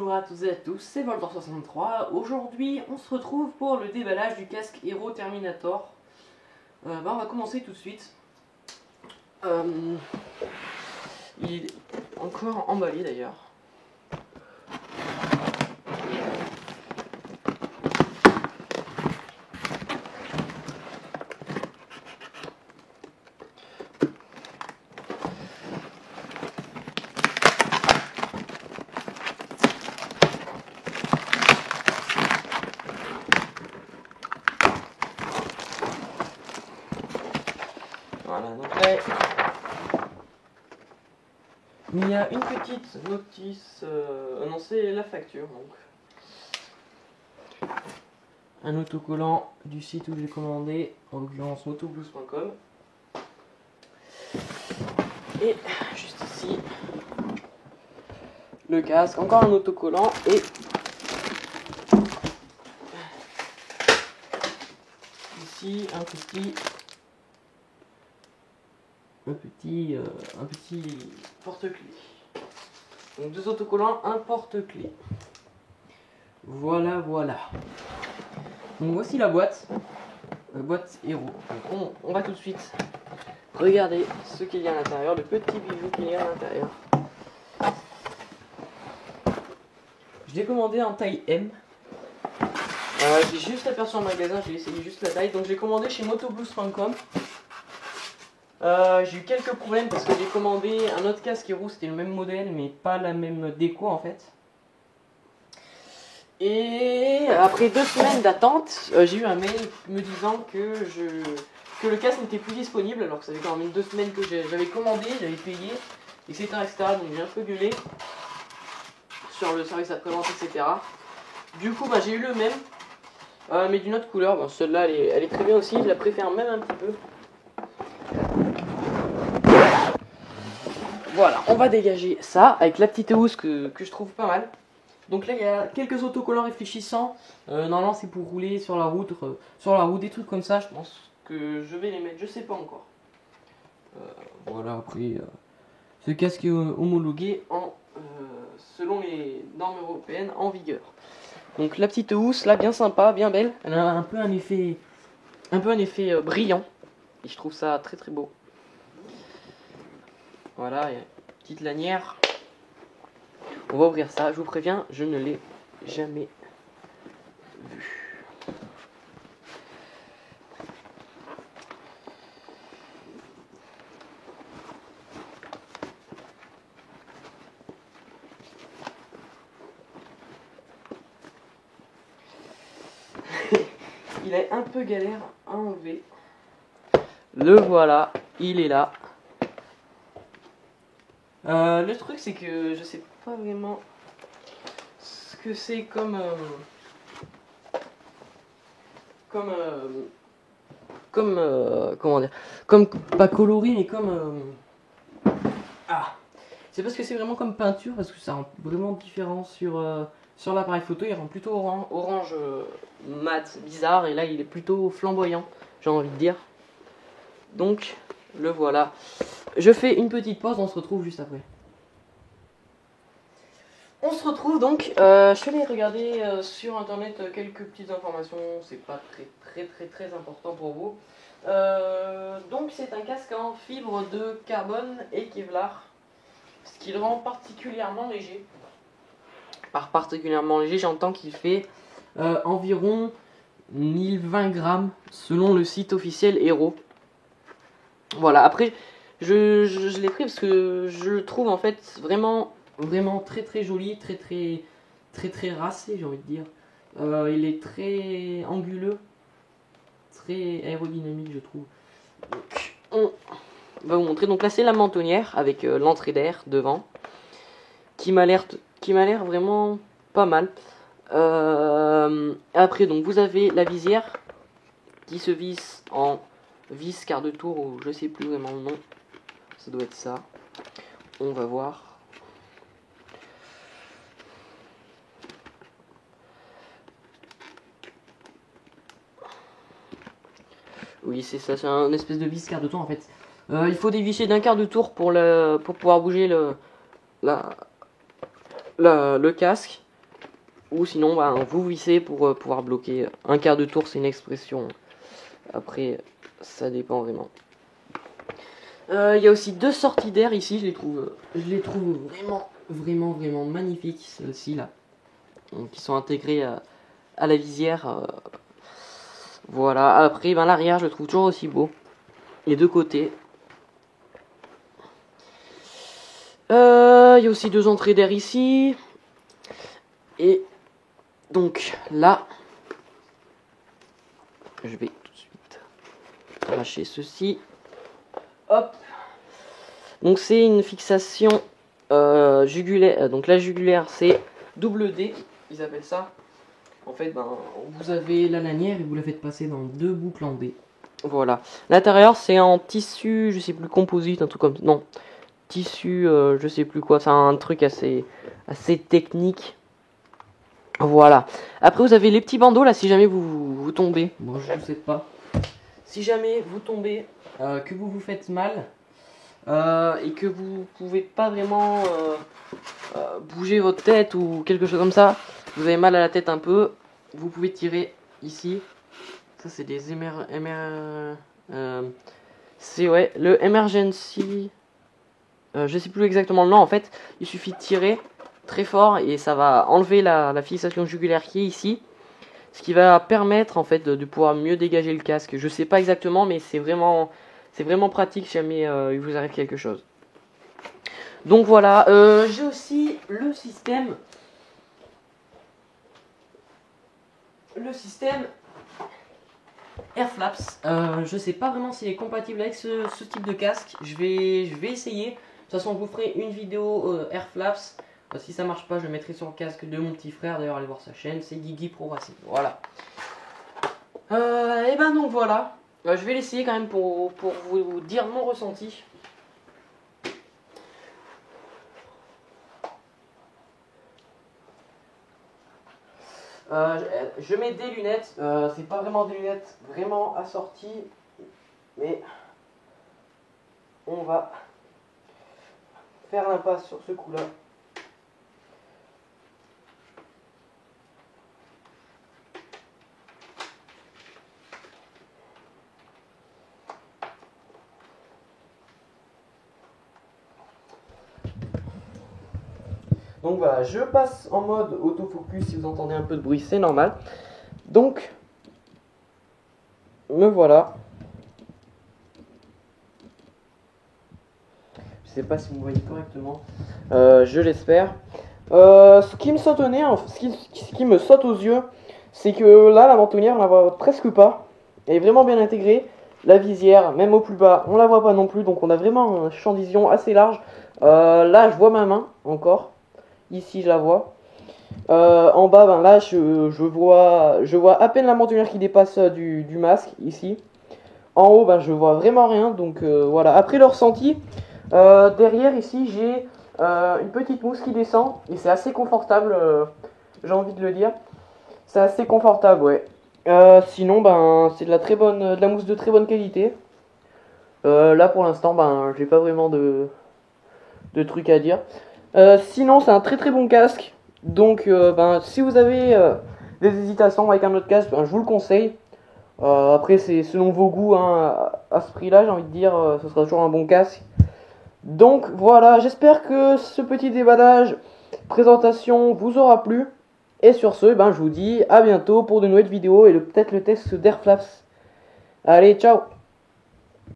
Bonjour à toutes et à tous, c'est Voltor63. Aujourd'hui, on se retrouve pour le déballage du casque Hero Terminator. On va commencer tout de suite. Il est encore emballé d'ailleurs. Voilà, donc là, il y a une petite notice, non, c'est la facture, donc. Un autocollant du site où j'ai commandé, en l'occurrence motoblues.com. Et juste ici, le casque, encore un autocollant et ici un petit porte-clés. Donc deux autocollants, un porte-clés. Voilà. Donc voici la boîte Hero. Donc on va tout de suite regarder ce qu'il y a à l'intérieur, le petit bijou qu'il y a à l'intérieur. Je l'ai commandé en taille M. J'ai juste aperçu en magasin, j'ai essayé juste la taille. Donc j'ai commandé chez motoblues.com. J'ai eu quelques problèmes parce que j'ai commandé un autre casque Hero, c'était le même modèle mais pas la même déco en fait. Et après 2 semaines d'attente, j'ai eu un mail me disant que le casque n'était plus disponible alors que ça fait quand même 2 semaines que j'avais commandé, j'avais payé, etc. Donc j'ai un peu gueulé sur le service après-vente, etc. Du coup j'ai eu le même, mais d'une autre couleur. Bon, celle-là elle est très bien aussi, je la préfère même un petit peu. Voilà, on va dégager ça avec la petite housse que je trouve pas mal. Donc là il y a quelques autocollants réfléchissants. Normalement c'est pour rouler sur la route, des trucs comme ça. Je pense que je vais les mettre, je sais pas encore. Voilà, après ce casque est homologué selon les normes européennes en vigueur. Donc la petite housse là, bien sympa, bien belle. Elle a un peu un effet brillant. Et je trouve ça très très beau. Voilà, il y a une petite lanière. On va ouvrir ça, je vous préviens, je ne l'ai jamais vu. Il est un peu galère à enlever. Le voilà, il est là. Le truc c'est que je sais pas vraiment ce que c'est comment dire, comme pas coloris mais c'est parce que c'est vraiment comme peinture, parce que ça rend vraiment différent sur l'appareil photo. Il rend plutôt orange mat bizarre, et là il est plutôt flamboyant, j'ai envie de dire. Donc le voilà. Je fais une petite pause, on se retrouve juste après. On se retrouve donc, je suis allé regarder sur internet quelques petites informations, c'est pas très important pour vous. Donc c'est un casque en fibre de carbone et Kevlar, ce qui le rend particulièrement léger. Par particulièrement léger, j'entends qu'il fait environ 1020 grammes selon le site officiel Hero. Voilà, après je l'ai pris parce que je le trouve en fait vraiment très joli, très racé, j'ai envie de dire. Il est très anguleux, très aérodynamique, je trouve. Donc, on va vous montrer. Donc là c'est la mentonnière avec l'entrée d'air devant qui m'a l'air vraiment pas mal. Après donc vous avez la visière qui se visse en vis quart de tour, ou je sais plus vraiment le nom, ça doit être ça, on va voir. Oui c'est ça, c'est un espèce de vis quart de tour en fait. Il faut dévisser d'un quart de tour pour pouvoir bouger le casque. ou sinon vous vissez pour pouvoir bloquer. Un quart de tour, c'est une expression. Après, ça dépend vraiment. Il y a aussi 2 sorties d'air ici, je les trouve vraiment magnifiques, celles-ci là. Donc, qui sont intégrées à la visière. Voilà, après l'arrière je le trouve toujours aussi beau. Les 2 côtés. Il y a aussi 2 entrées d'air ici. Et donc là, je vais tout de suite arracher ceci. Hop. Donc c'est une fixation jugulaire. Donc la jugulaire c'est double D, ils appellent ça. En fait, vous avez la lanière et vous la faites passer dans 2 boucles en D. Voilà. L'intérieur c'est en tissu, je sais plus, composite, un truc comme ça. Non, tissu, je sais plus quoi. C'est un truc assez technique. Voilà. Après vous avez les petits bandeaux là si jamais vous tombez. Bon, je ne sais pas. Si jamais vous tombez, que vous faites mal et que vous pouvez pas vraiment bouger votre tête ou quelque chose comme ça, vous avez mal à la tête un peu, vous pouvez tirer ici. Ça c'est des c'est ouais, le emergency. Je sais plus exactement le nom en fait. Il suffit de tirer très fort et ça va enlever la fixation jugulaire qui est ici. Ce qui va permettre en fait de pouvoir mieux dégager le casque. Je sais pas exactement, mais c'est vraiment pratique si jamais il vous arrive quelque chose. Donc voilà, j'ai aussi le système Airflaps. Je sais pas vraiment s'il est compatible avec ce type de casque. Je vais essayer. De toute façon, je vous ferai une vidéo Airflaps. Si ça marche pas, je le mettrai sur le casque de mon petit frère. D'ailleurs, allez voir sa chaîne, c'est Guigui Pro Racing. Voilà. Et ben donc voilà. Je vais l'essayer quand même pour vous dire mon ressenti. Je mets des lunettes. C'est pas vraiment des lunettes vraiment assorties, mais on va faire l'impasse sur ce coup-là. Donc voilà, je passe en mode autofocus. Si vous entendez un peu de bruit, c'est normal. Donc, me voilà. Je sais pas si vous voyez correctement. Je l'espère. Ce qui me saute au nez, ce qui me saute aux yeux, c'est que là, la mentonnière, on la voit presque pas. Elle est vraiment bien intégrée. La visière, même au plus bas, on la voit pas non plus. Donc on a vraiment un champ de vision assez large. Là, je vois ma main encore. Ici, je la vois. En bas, là, je vois à peine la mentonnière qui dépasse du masque, ici. En haut, je vois vraiment rien. Donc voilà. Après le ressenti, derrière, ici, j'ai une petite mousse qui descend. Et c'est assez confortable, j'ai envie de le dire. C'est assez confortable, ouais. Sinon, c'est de la mousse de très bonne qualité. Là, pour l'instant, j'ai pas vraiment de trucs à dire. Sinon, c'est un très bon casque. Donc, si vous avez des hésitations avec un autre casque, je vous le conseille. Après, c'est selon vos goûts, hein, à ce prix-là, j'ai envie de dire, ce sera toujours un bon casque. Donc, voilà, j'espère que ce petit déballage, présentation, vous aura plu. Et sur ce, je vous dis à bientôt pour de nouvelles vidéos et peut-être le test d'Airflaps. Allez, ciao!